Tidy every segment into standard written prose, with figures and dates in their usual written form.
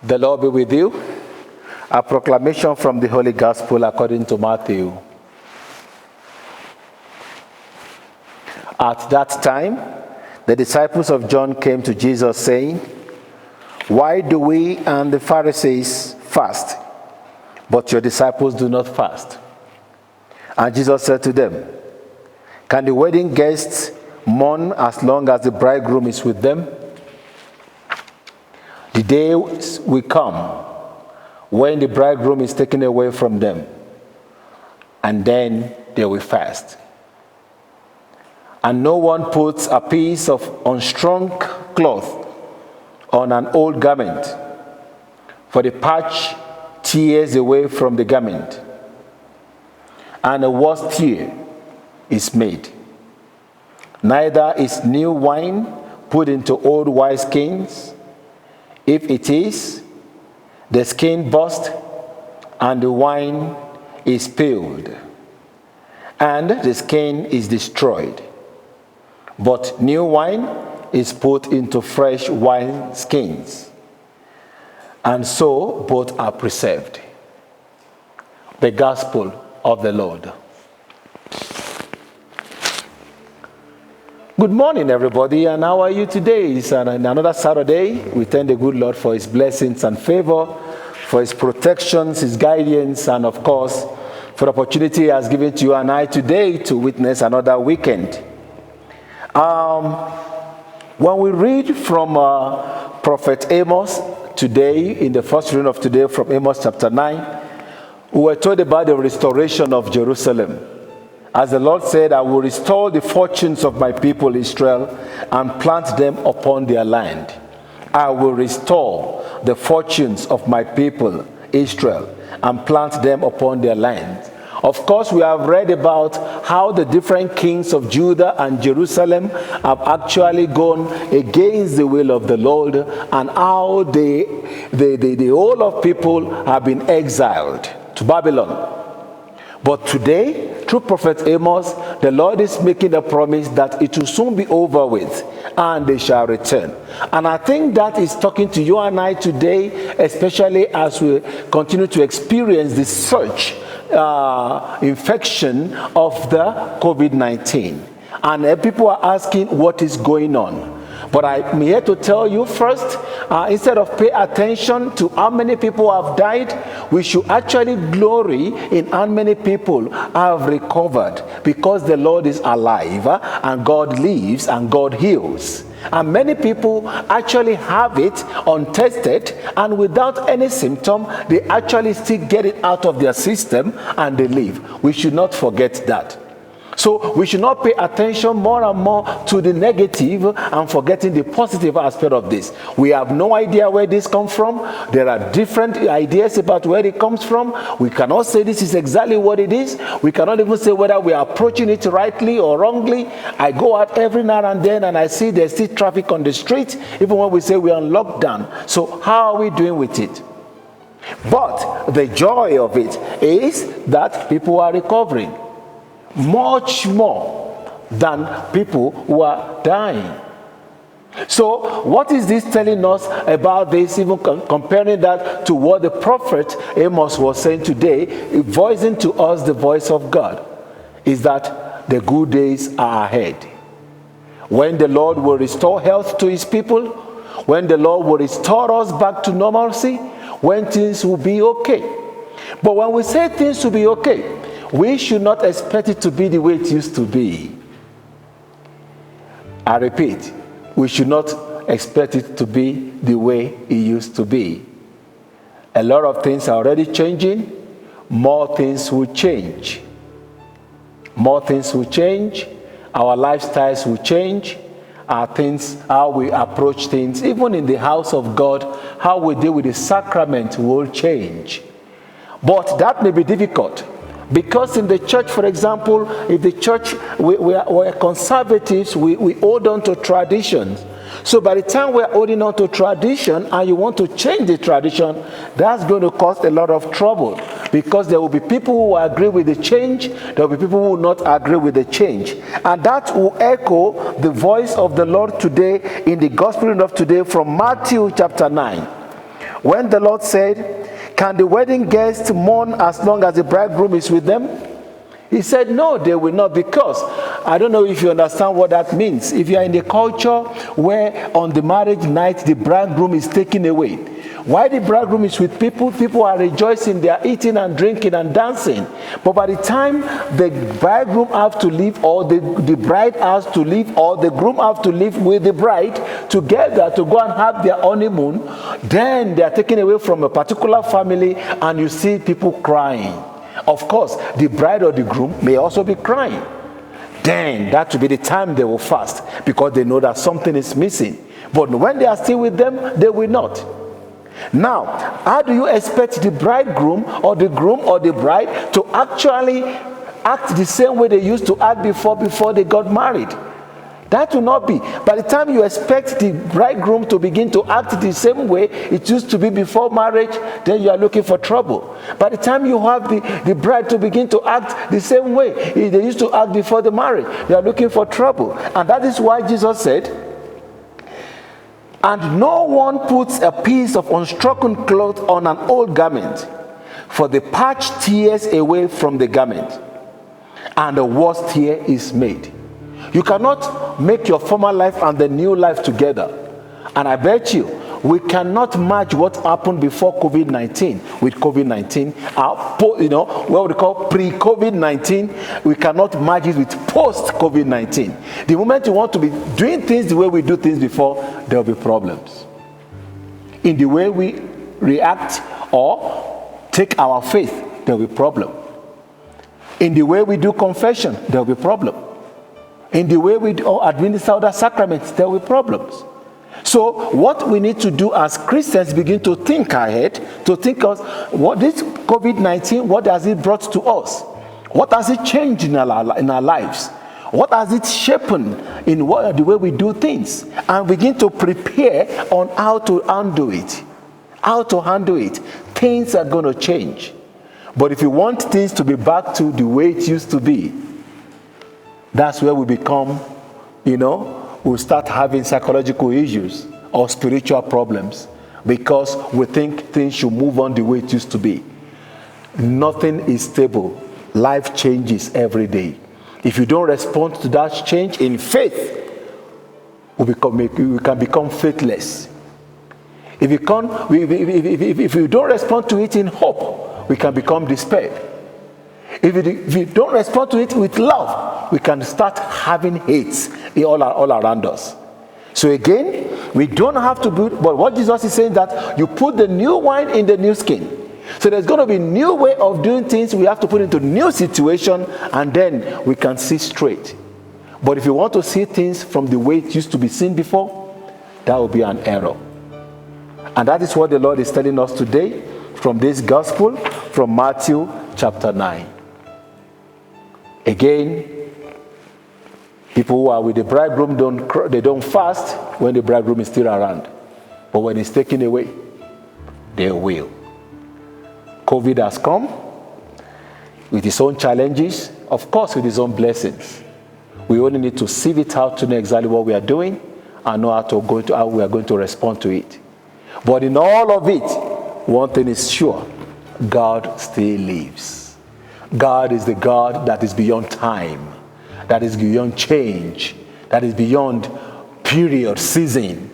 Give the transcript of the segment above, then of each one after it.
The Lord be with you. A proclamation from the Holy Gospel according to Matthew. At that time, the disciples of John came to Jesus saying, "Why do we and the Pharisees fast, but your disciples do not fast?" And Jesus said to them, "Can the wedding guests mourn as long as the bridegroom is with them? The days will come when the bridegroom is taken away from them, and then they will fast. And no one puts a piece of unstrung cloth on an old garment, for the patch tears away from the garment, and a worse tear is made. Neither is new wine put into old wineskins. If it is, the skin bursts, and the wine is spilled, and the skin is destroyed. But new wine is put into fresh wine skins, and so both are preserved." The Gospel of the Lord. Good morning, everybody, and how are you today? It's another Saturday. We thank the good Lord for His blessings and favor, for His protections, His guidance, and of course, for the opportunity He has given to you and I today to witness another weekend. When we read from Prophet Amos today, in the first reading of today from Amos chapter 9, we were told about the restoration of Jerusalem. As the Lord said, "I will restore the fortunes of my people Israel and plant them upon their land." I will restore the fortunes of my people Israel and plant them upon their land. Of course, we have read about how the different kings of Judah and Jerusalem have actually gone against the will of the Lord, and how the whole of people have been exiled to Babylon. But today, through Prophet Amos, the Lord is making a promise that it will soon be over with and they shall return. And I think that is talking to you and I today, especially as we continue to experience the surge infection of the COVID-19. And people are asking what is going on. But I'm here to tell you first, instead of pay attention to how many people have died, we should actually glory in how many people have recovered, because the Lord is alive and God lives and God heals. And many people actually have it untested, and without any symptom, they actually still get it out of their system and they live. We should not forget that. So we should not pay attention more and more to the negative and forgetting the positive aspect of this. We have no idea where this comes from. There are different ideas about where it comes from. We cannot say this is exactly what it is. We cannot even say whether we are approaching it rightly or wrongly. I go out every now and then and I see there's still traffic on the street, even when we say we are on lockdown. So how are we doing with it? But the joy of it is that people are recovering. Much more than people who are dying. So what is this telling us about this, even comparing that to what the prophet Amos was saying today, voicing to us the voice of God, is that the good days are ahead. When the Lord will restore health to His people, when the Lord will restore us back to normalcy, when things will be okay. But when we say things will be okay, we should not expect it to be the way it used to be. I repeat, we should not expect it to be the way it used to be. A lot of things are already changing. More things will change. More things will change. Our lifestyles will change. Our things, how we approach things, even in the house of God, how we deal with the sacrament will change. But that may be difficult. Because in the church, for example, if the church, we're conservatives, we hold on to traditions. So by the time we're holding on to tradition and you want to change the tradition, that's going to cause a lot of trouble. Because there will be people who will agree with the change, there will be people who will not agree with the change. And that will echo the voice of the Lord today in the gospel of today from Matthew chapter 9. When the Lord said, can the wedding guests mourn as long as the bridegroom is with them? He said, no, they will not, because I don't know if you understand what that means. If you are in a culture where on the marriage night the bridegroom is taken away, while the bridegroom is with people, people are rejoicing, they are eating and drinking and dancing. But by the time the bridegroom has to leave, or the bride has to leave, or the groom has to leave with the bride together to go and have their honeymoon, then they are taken away from a particular family, and you see people crying. Of course, the bride or the groom may also be crying. Then that will be the time they will fast, because they know that something is missing. But when they are still with them, they will not. Now, how do you expect the bridegroom or the groom or the bride to actually act the same way they used to act before they got married? That will not be. By the time you expect the bridegroom to begin to act the same way it used to be before marriage, then you are looking for trouble. By the time you have the bride to begin to act the same way they used to act before the marriage, you are looking for trouble. And that is why Jesus said, and no one puts a piece of unstrucken cloth on an old garment, for the patch tears away from the garment, and a worse tear is made. You cannot make your former life and the new life together. And I bet you, we cannot match what happened before COVID-19 with COVID-19. What we call pre-COVID-19, we cannot match it with post-COVID-19. The moment you want to be doing things the way we do things before, there will be problems. In the way we react or take our faith, there will be problem. In the way we do confession, there will be problem. In the way we administer other sacraments, there will be problems. So what we need to do as Christians, begin to think ahead, to think of what this COVID-19, what has it brought to us? What has it changed in our lives? What has it shaped in the way we do things? And begin to prepare on how to handle it. How to handle it. Things are going to change. But if you want things to be back to the way it used to be, that's where we become, we'll start having psychological issues or spiritual problems, because we think things should move on the way it used to be. Nothing is stable. Life changes every day. If you don't respond to that change in faith, we can become faithless. If you don't respond to it in hope, we can become despair. If you don't respond to it with love, we can start having hate all around us. So again, we don't have to do, but what Jesus is saying, that you put the new wine in the new skin. So there's going to be a new way of doing things. We have to put into new situation, and then we can see straight. But if you want to see things from the way it used to be seen before, that will be an error. And that is what the Lord is telling us today from this gospel, from Matthew chapter 9. Again, people who are with the bridegroom don't fast when the bridegroom is still around. But when he's taken away, they will. COVID has come with its own challenges, of course with its own blessings. We only need to sieve it out to know exactly what we are doing and know how we are going to respond to it. But in all of it, one thing is sure: God still lives. God is the God that is beyond time, that is beyond change, that is beyond period, season.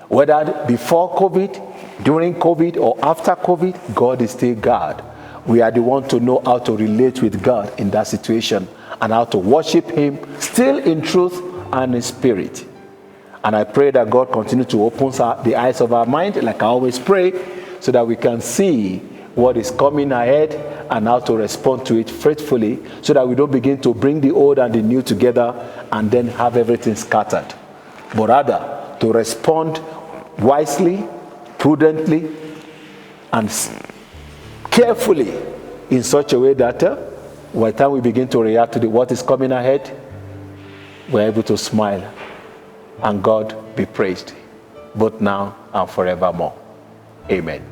Whether before COVID, during COVID, or after COVID, God is still God. We are the one to know how to relate with God in that situation and how to worship Him still in truth and in spirit. And I pray that God continue to open the eyes of our mind, like I always pray, so that we can see what is coming ahead and how to respond to it faithfully, so that we don't begin to bring the old and the new together and then have everything scattered. But rather, to respond wisely, prudently, and carefully in such a way that by the time we begin to react to what is coming ahead, we're able to smile. And God be praised, both now and forevermore. Amen.